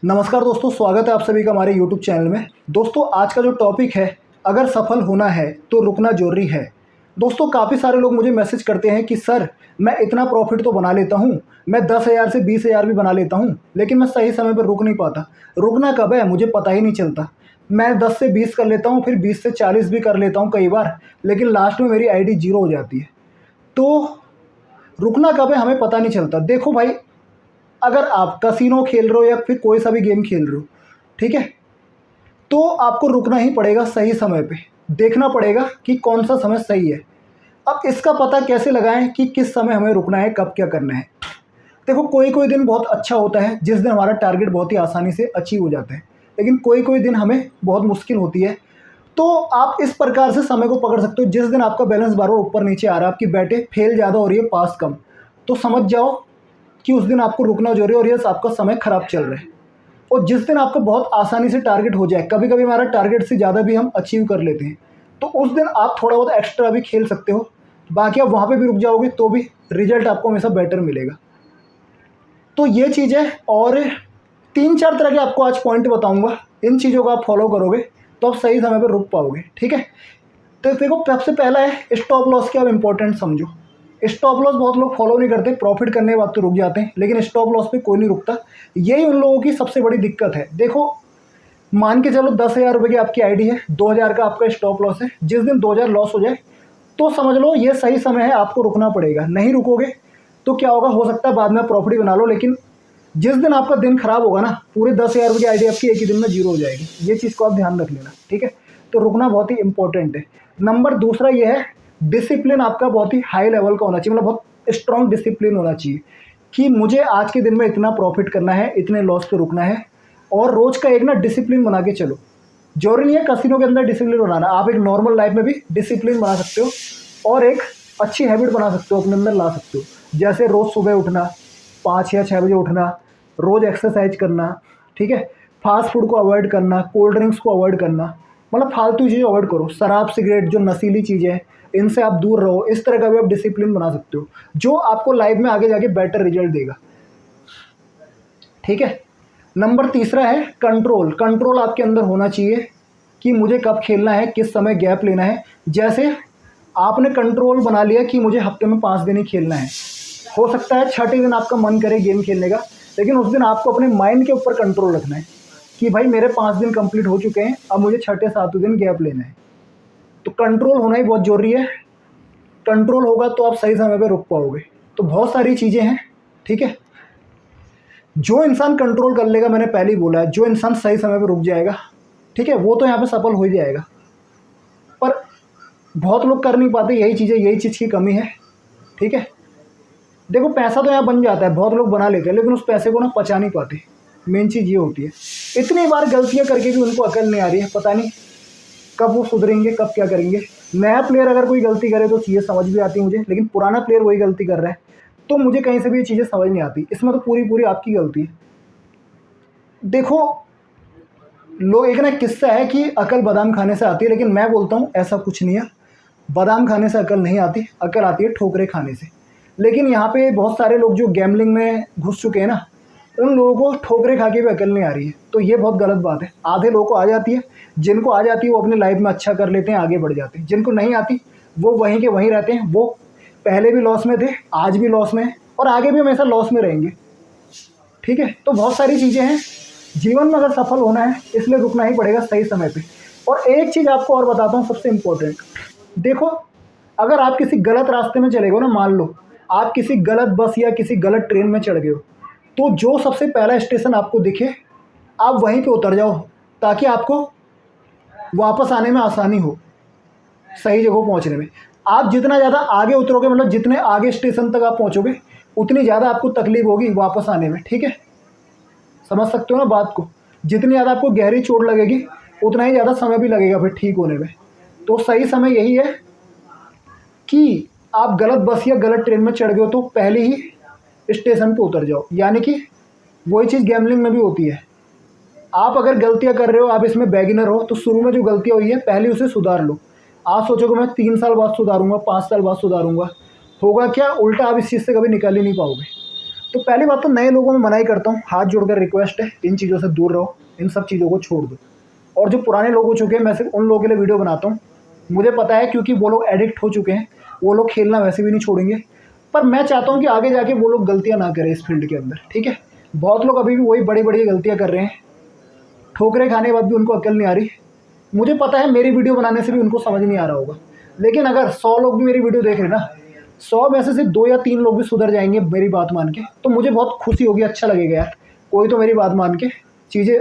नमस्कार दोस्तों, स्वागत है आप सभी का हमारे YouTube चैनल में। दोस्तों आज का जो टॉपिक है, अगर सफल होना है तो रुकना ज़रूरी है। दोस्तों काफ़ी सारे लोग मुझे मैसेज करते हैं कि सर मैं इतना प्रॉफिट तो बना लेता हूँ, मैं 10,000 से 20,000 भी बना लेता हूँ, लेकिन मैं सही समय पर रुक नहीं पाता। रुकना कब है मुझे पता ही नहीं चलता। मैं 10 से 20 कर लेता हूँ, फिर 20 से 40 भी कर लेता हूँ कई बार, लेकिन लास्ट में मेरी आईडी जीरो हो जाती है। तो रुकना कब है हमें पता नहीं चलता। देखो भाई, अगर आप कसिनो खेल रहे हो या फिर कोई सा भी गेम खेल रहे हो, ठीक है, तो आपको रुकना ही पड़ेगा सही समय पे। देखना पड़ेगा कि कौन सा समय सही है। अब इसका पता कैसे लगाएं कि किस समय हमें रुकना है, कब क्या करना है। देखो कोई कोई दिन बहुत अच्छा होता है जिस दिन हमारा टारगेट बहुत ही आसानी से अचीव हो जाता है, लेकिन कोई कोई दिन हमें बहुत मुश्किल होती है। तो आप इस प्रकार से समय को पकड़ सकते हो। जिस दिन आपका बैलेंस बार बार ऊपर नीचे आ रहा है, आपकी बैटे फेल ज़्यादा हो रही है पास कम, तो समझ जाओ कि उस दिन आपको रुकना जरूरी है और यस आपका समय खराब चल रहा है। और जिस दिन आपका बहुत आसानी से टारगेट हो जाए, कभी कभी हमारा टारगेट से ज़्यादा भी हम अचीव कर लेते हैं, तो उस दिन आप थोड़ा बहुत एक्स्ट्रा भी खेल सकते हो। बाकी आप वहाँ पे भी रुक जाओगे तो भी रिजल्ट आपको हमेशा बेटर मिलेगा। तो ये चीज़ है। और 3-4 तरह के आपको आज पॉइंट बताऊँगा, इन चीज़ों को आप फॉलो करोगे तो आप सही समय पर रुक पाओगे, ठीक है। तो देखो सबसे पहला है स्टॉप लॉस की आप इंपॉर्टेंट समझो। स्टॉप लॉस बहुत लोग फॉलो नहीं करते, प्रॉफिट करने के बाद तो रुक जाते हैं, लेकिन स्टॉप लॉस पे कोई नहीं रुकता। यही उन लोगों की सबसे बड़ी दिक्कत है। देखो मान के चलो 10,000 रुपये की आपकी आईडी है, 2,000 का आपका स्टॉप लॉस है। जिस दिन 2,000 लॉस हो जाए तो समझ लो ये सही समय है, आपको रुकना पड़ेगा। नहीं रुकोगे तो क्या होगा, हो सकता है बाद में प्रॉफिट बना लो, लेकिन जिस दिन आपका दिन खराब होगा ना, पूरे 10,000 रुपये की आईडी आपकी एक ही दिन में जीरो हो जाएगी। ये चीज़ को आप ध्यान रख लेना, ठीक है। तो रुकना बहुत ही इंपॉर्टेंट है। नंबर दूसरा ये है, डिसिप्लिन आपका बहुत ही हाई लेवल का होना चाहिए, मतलब बहुत स्ट्रॉन्ग डिसिप्लिन होना चाहिए कि मुझे आज के दिन में इतना प्रॉफिट करना है, इतने लॉस पे रुकना है। और रोज़ का एक ना डिसिप्लिन बना के चलो। जरूरी नहीं है कसिनो के अंदर डिसिप्लिन बनाना, आप एक नॉर्मल लाइफ में भी डिसिप्लिन बना सकते हो और एक अच्छी हैबिट बना सकते हो, अपने अंदर ला सकते हो। जैसे रोज़ सुबह उठना, 5 या 6 बजे उठना, रोज़ एक्सरसाइज करना, ठीक है। फास्ट फूड को अवॉइड करना, कोल्ड ड्रिंक्स को अवॉइड करना, मतलब फालतू चीज़ें अवॉइड करो। शराब सिगरेट जो नशीली चीज़ें हैं इनसे आप दूर रहो। इस तरह का भी आप डिसिप्लिन बना सकते हो जो आपको लाइफ में आगे जाके बेटर रिजल्ट देगा, ठीक है। नंबर तीसरा है कंट्रोल। कंट्रोल आपके अंदर होना चाहिए कि मुझे कब खेलना है, किस समय गैप लेना है। जैसे आपने कंट्रोल बना लिया कि मुझे हफ्ते में 5 दिन ही खेलना है, हो सकता है छठे दिन आपका मन करे गेम खेलने का, लेकिन उस दिन आपको अपने माइंड के ऊपर कंट्रोल रखना है कि भाई मेरे 5 दिन कंप्लीट हो चुके हैं, अब मुझे छठे सातवें दिन गैप लेना है। तो कंट्रोल होना ही बहुत ज़रूरी है। कंट्रोल होगा तो आप सही समय पर रुक पाओगे। तो बहुत सारी चीज़ें हैं, ठीक है। जो इंसान कंट्रोल कर लेगा, मैंने पहले ही बोला है, जो इंसान सही समय पर रुक जाएगा, ठीक है, वो तो यहाँ पे सफल हो ही जाएगा। पर बहुत लोग कर नहीं पाते, यही चीज़ है, यही चीज़ की कमी है, ठीक है। देखो पैसा तो यहाँ बन जाता है, बहुत लोग बना लेते हैं, लेकिन उस पैसे को ना पचा नहीं पाते। मेन चीज़ ये होती है। इतनी बार गलतियाँ करके भी उनको अकल नहीं आ रही है, पता नहीं कब वो सुधरेंगे, कब क्या करेंगे। नया प्लेयर अगर कोई गलती करे तो चीज़ें समझ भी आती है मुझे, लेकिन पुराना प्लेयर वही गलती कर रहा है तो मुझे कहीं से भी ये चीज़ें समझ नहीं आती। इसमें तो पूरी पूरी आपकी गलती है। देखो लोग, एक ना किस्सा है कि अकल बादाम खाने से आती है, लेकिन मैं बोलता हूँ ऐसा कुछ नहीं है। बादाम खाने से अकल नहीं आती, अकल आती है ठोकरे खाने से। लेकिन यहाँ पे बहुत सारे लोग जो गैम्बलिंग में घुस चुके हैं ना, उन लोगों को ठोकरे खा के भी अकल नहीं आ रही है, तो ये बहुत गलत बात है। आधे लोगों को आ जाती है, जिनको आ जाती है वो अपनी लाइफ में अच्छा कर लेते हैं, आगे बढ़ जाते हैं। जिनको नहीं आती वो वहीं के वहीं रहते हैं। वो पहले भी लॉस में थे, आज भी लॉस में हैं और आगे भी हमेशा लॉस में रहेंगे, ठीक है। तो बहुत सारी चीज़ें हैं जीवन में, अगर सफल होना है इसलिए रुकना ही पड़ेगा सही समय पे। और एक चीज़ आपको और बताता हूँ सबसे इम्पोर्टेंट। देखो अगर आप किसी गलत रास्ते में चले गए ना, मान लो आप किसी गलत बस या किसी गलत ट्रेन में चढ़ गए हो, तो जो सबसे पहला स्टेशन आपको दिखे आप वहीं पे उतर जाओ, ताकि आपको वापस आने में आसानी हो, सही जगह पहुंचने में। आप जितना ज़्यादा आगे उतरोगे, मतलब जितने आगे स्टेशन तक आप पहुंचोगे, उतनी ज़्यादा आपको तकलीफ होगी वापस आने में, ठीक है। समझ सकते हो ना बात को। जितनी ज़्यादा आपको गहरी चोट लगेगी उतना ही ज़्यादा समय भी लगेगा फिर ठीक होने में। तो सही समय यही है कि आप गलत बस या गलत ट्रेन में चढ़ गए हो तो पहले ही स्टेशन पे उतर जाओ। यानी कि वही चीज़ गैम्बलिंग में भी होती है। आप अगर गलतियां कर रहे हो, आप इसमें बेगिनर हो, तो शुरू में जो गलतियां हुई है पहले उसे सुधार लो। आप सोचोगे मैं 3 साल बाद सुधारूंगा, 5 साल बाद सुधारूंगा, होगा क्या, उल्टा आप इस चीज़ से कभी निकल ही नहीं पाओगे। तो पहली बात तो नए लोगों में मना ही करता हूँ, हाथ जोड़कर रिक्वेस्ट है, इन चीज़ों से दूर रहो, इन सब चीज़ों को छोड़ दो। और जो पुराने लोग हो चुके हैं, मैं सिर्फ उन लोगों के लिए वीडियो बनाता हूँ, मुझे पता है, क्योंकि वो लोग एडिक्ट हो चुके हैं, वो लोग खेलना वैसे भी नहीं छोड़ेंगे। पर मैं चाहता हूँ कि आगे जाके वो लोग गलतियाँ ना करें इस फील्ड के अंदर, ठीक है। बहुत लोग अभी भी वही बड़ी बड़ी गलतियाँ कर रहे हैं, ठोकरें खाने के बाद भी उनको अकल नहीं आ रही। मुझे पता है मेरी वीडियो बनाने से भी उनको समझ नहीं आ रहा होगा, लेकिन अगर 100 लोग भी मेरी वीडियो देख रहे हैं ना, 100 में से सिर्फ 2 या 3 लोग भी सुधर जाएंगे मेरी बात मान के, तो मुझे बहुत खुशी होगी, अच्छा लगेगा यार, कोई तो मेरी बात मान के चीज़ें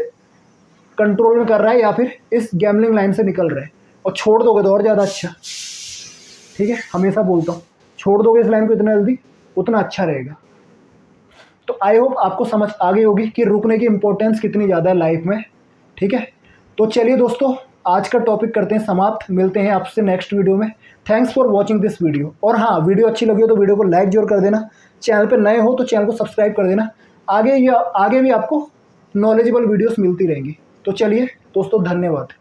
कंट्रोल में कर रहा है या फिर इस गैमलिंग लाइन से निकल रहा है। और छोड़ दोगे तो और ज़्यादा अच्छा, ठीक है, हमेशा बोलता हूँ, छोड़ दोगे इस लाइन को इतना जल्दी उतना अच्छा रहेगा। तो आई होप आपको समझ आ गई होगी कि रुकने की इंपॉर्टेंस कितनी ज़्यादा है लाइफ में, ठीक है। तो चलिए दोस्तों, आज का टॉपिक करते हैं समाप्त, मिलते हैं आपसे नेक्स्ट वीडियो में। Thanks for watching this video. और हाँ, वीडियो अच्छी लगी हो तो वीडियो को लाइक जरूर कर देना, चैनल पर नए हो तो चैनल को सब्सक्राइब कर देना, आगे भी आपको नॉलेजेबल वीडियोस मिलती रहेंगी। तो चलिए दोस्तों, धन्यवाद।